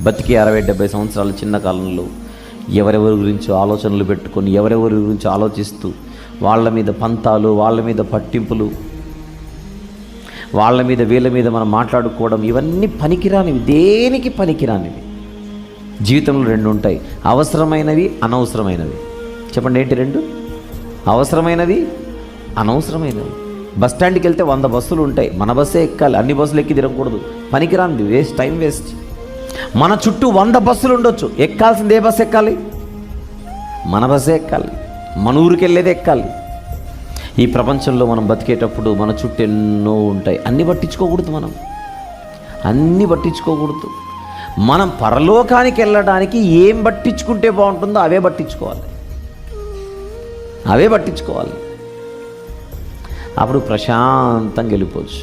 బతికి 60-70 సంవత్సరాల చిన్న కాలంలో ఎవరెవరి గురించి ఆలోచనలు పెట్టుకొని ఎవరెవరి గురించి ఆలోచిస్తూ వాళ్ళ మీద పంతాలు, వాళ్ళ మీద పట్టింపులు, వాళ్ళ మీద వీళ్ళ మీద మనం మాట్లాడుకోవడం, ఇవన్నీ పనికిరానివి, దేనికి పనికిరానివి. జీవితంలో 2 ఉంటాయి, అవసరమైనవి, అనవసరమైనవి. చెప్పండి, ఏంటి 2? అవసరమైనవి, అనవసరమైనవి. బస్ స్టాండ్కి వెళ్తే 100 బస్సులు ఉంటాయి, మన బస్సే ఎక్కాలి. అన్ని బస్సులు ఎక్కి తిరగకూడదు, పనికిరానిది, వేస్ట్, టైం వేస్ట్. మన చుట్టూ 100 బస్సులు ఉండొచ్చు, ఎక్కాల్సింది ఏ బస్సు ఎక్కాలి? మన బస్సే ఎక్కాలి, మన ఊరికి వెళ్ళేది ఎక్కాలి. ఈ ప్రపంచంలో మనం బతికేటప్పుడు మన చుట్టూ ఎన్నో ఉంటాయి, అన్నీ పట్టించుకోకూడదు. అన్నీ పట్టించుకోకూడదు. మనం పరలోకానికి వెళ్ళడానికి ఏం పట్టించుకుంటే బాగుంటుందో అవే పట్టించుకోవాలి. అప్పుడు ప్రశాంతంగా వెళ్ళిపోవచ్చు.